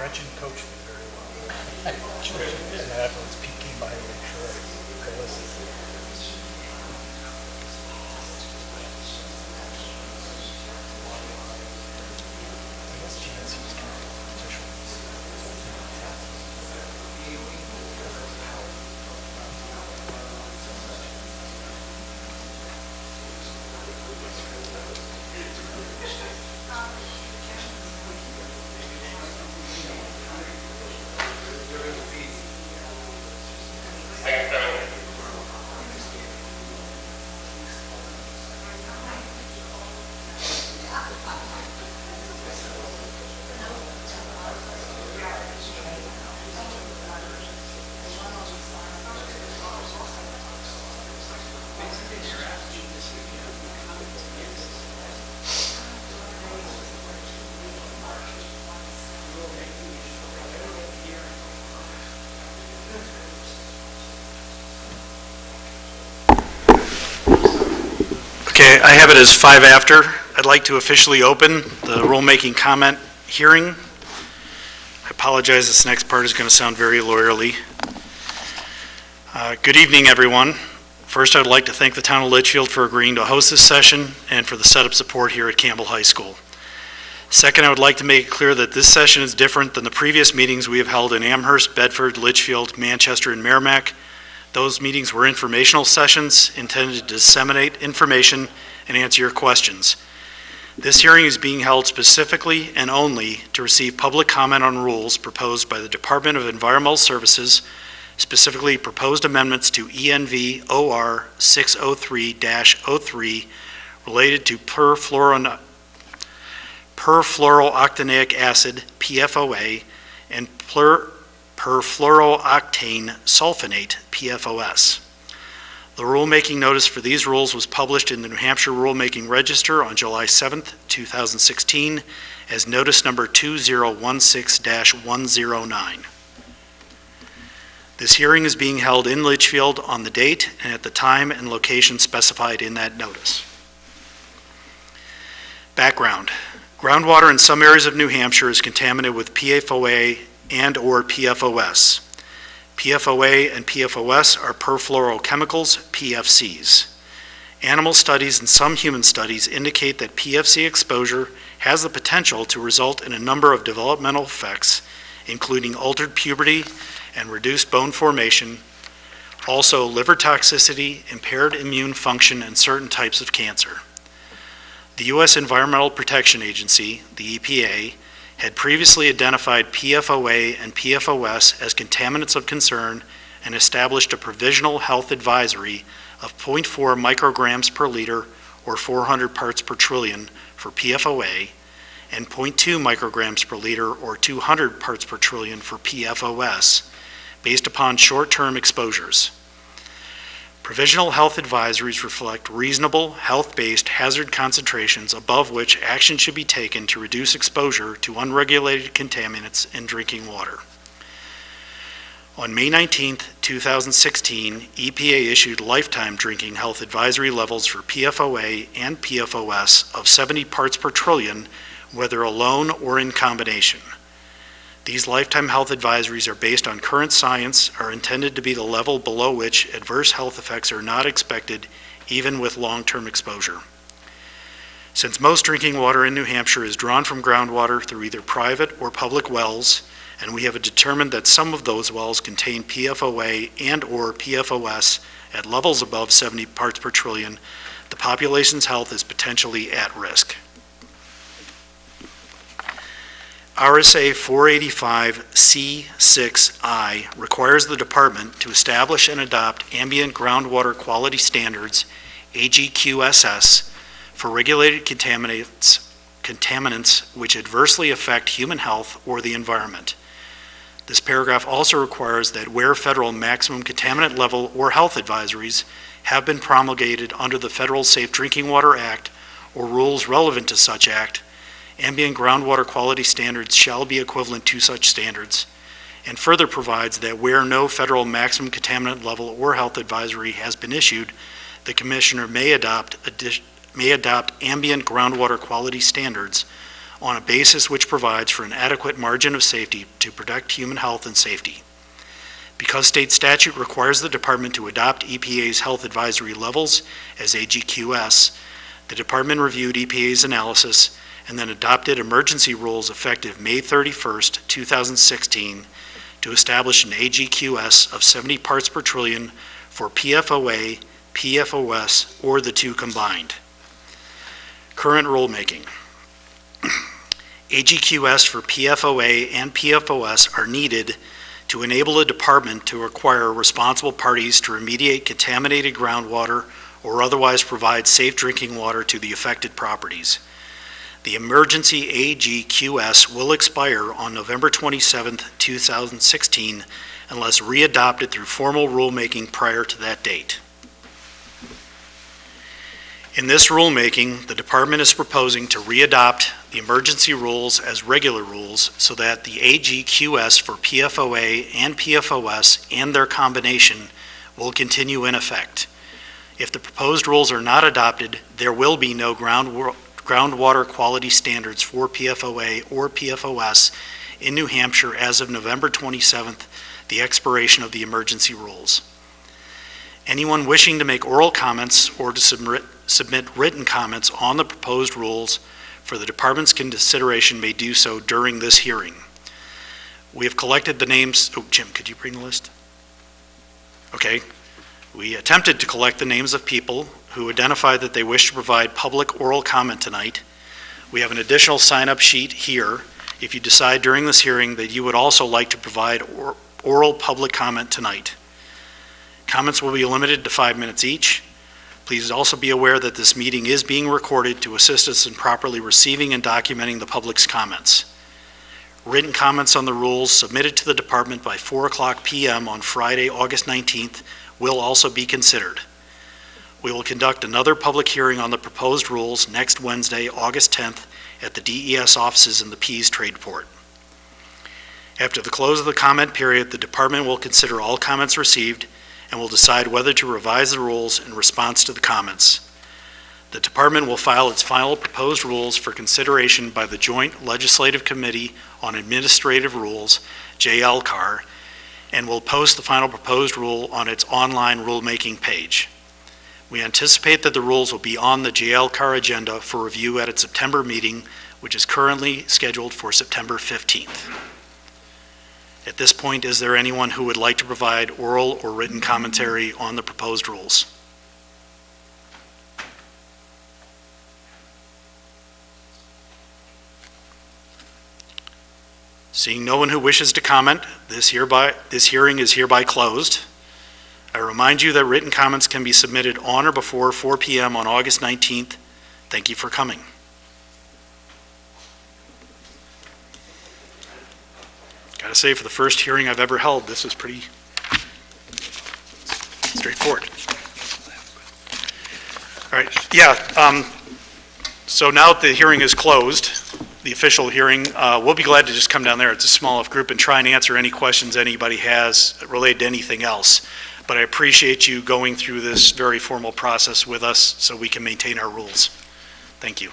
Gretchen coached me very well. And I was peeking by to make sure I listened. I guess GNC's kind of competition. Okay, I have it as 5 after. I'd like to officially open the rulemaking comment hearing. I apologize, this next part is going to sound very lawyerly. Good evening, everyone. First, I'd like to thank the town of Litchfield for agreeing to host this session and for the setup support here at Campbell High School. Second, I would like to make it clear that this session is different than the previous meetings we have held in Amherst, Bedford, Litchfield, Manchester, and Merrimack. Those meetings were informational sessions intended to disseminate information and answer your questions. This hearing is being held specifically and only to receive public comment on rules proposed by the Department of Environmental Services, specifically proposed amendments to ENV OR 603-03 related to perfluorooctanoic acid, PFOA, and perfluorooctane sulfonate, PFOS. The rulemaking notice for these rules was published in the New Hampshire Rulemaking Register on July 7th, 2016 as notice number 2016-109. This hearing is being held in Litchfield on the date and at the time and location specified in that notice. Background. Groundwater in some areas of New Hampshire is contaminated with PFOA and/or PFOS. PFOA and PFOS are perfluorochemicals, PFCs. Animal studies and some human studies indicate that PFC exposure has the potential to result in a number of developmental effects, including altered puberty and reduced bone formation, also liver toxicity, impaired immune function, and certain types of cancer. The U.S. Environmental Protection Agency, the EPA, had previously identified PFOA and PFOS as contaminants of concern and established a provisional health advisory of 0.4 micrograms per liter or 400 parts per trillion for PFOA and 0.2 micrograms per liter or 200 parts per trillion for PFOS based upon short-term exposures. Provisional health advisories reflect reasonable, health-based hazard concentrations above which action should be taken to reduce exposure to unregulated contaminants in drinking water. On May 19, 2016, EPA issued lifetime drinking health advisory levels for PFOA and PFOS of 70 parts per trillion, whether alone or in combination. These lifetime health advisories are based on current science, are intended to be the level below which adverse health effects are not expected, even with long-term exposure. Since most drinking water in New Hampshire is drawn from groundwater through either private or public wells, and we have determined that some of those wells contain PFOA and/or PFOS at levels above 70 parts per trillion, the population's health is potentially at risk. RSA 485C6I requires the department to establish and adopt ambient groundwater quality standards, AGQSS, for regulated contaminants which adversely affect human health or the environment. This paragraph also requires that where federal maximum contaminant level or health advisories have been promulgated under the Federal Safe Drinking Water Act or rules relevant to such act, ambient groundwater quality standards shall be equivalent to such standards, and further provides that where no federal maximum contaminant level or health advisory has been issued, the Commissioner may adopt ambient groundwater quality standards on a basis which provides for an adequate margin of safety to protect human health and safety. Because state statute requires the department to adopt EPA's health advisory levels as AGQS, the department reviewed EPA's analysis and then adopted emergency rules effective May 31st, 2016 to establish an AGQS of 70 parts per trillion for PFOA, PFOS, or the two combined. Current rulemaking. AGQS for PFOA and PFOS are needed to enable a department to require responsible parties to remediate contaminated groundwater or otherwise provide safe drinking water to the affected properties. The emergency AGQS will expire on November 27, 2016, unless readopted through formal rulemaking prior to that date. In this rulemaking, the department is proposing to readopt the emergency rules as regular rules so that the AGQS for PFOA and PFOS and their combination will continue in effect. If the proposed rules are not adopted, there will be no groundwater quality standards for PFOA or PFOS in New Hampshire as of November 27th, the expiration of the emergency rules. Anyone wishing to make oral comments or to submit written comments on the proposed rules for the department's consideration may do so during this hearing. We have collected the names. Oh, Jim, could you bring the list? Okay. We attempted to collect the names of people who identified that they wish to provide public oral comment tonight. We have an additional sign-up sheet here if you decide during this hearing that you would also like to provide oral public comment tonight. Comments will be limited to 5 minutes each. Please also be aware that this meeting is being recorded to assist us in properly receiving and documenting the public's comments. Written comments on the rules submitted to the department by 4:00 p.m. on Friday, August 19th will also be considered. We will conduct another public hearing on the proposed rules next Wednesday, August 10th at the DES offices in the Pease Tradeport. After the close of the comment period, the department will consider all comments received and will decide whether to revise the rules in response to the comments. The department will file its final proposed rules for consideration by the Joint Legislative Committee on Administrative Rules, JLCAR, and will post the final proposed rule on its online rulemaking page. We anticipate that the rules will be on the JLCAR agenda for review at its September meeting, which is currently scheduled for September 15th. At this point, is there anyone who would like to provide oral or written commentary on the proposed rules? Seeing no one who wishes to comment, this hearing is hereby closed. I remind you that written comments can be submitted on or before 4 p.m. on August 19th. Thank you for coming. Gotta say, for the first hearing I've ever held, this was pretty straightforward. All right, yeah, so now that the hearing is closed, the official hearing, we'll be glad to just come down there. It's a small enough group and try and answer any questions anybody has related to anything else. But I appreciate you going through this very formal process with us so we can maintain our rules. Thank you.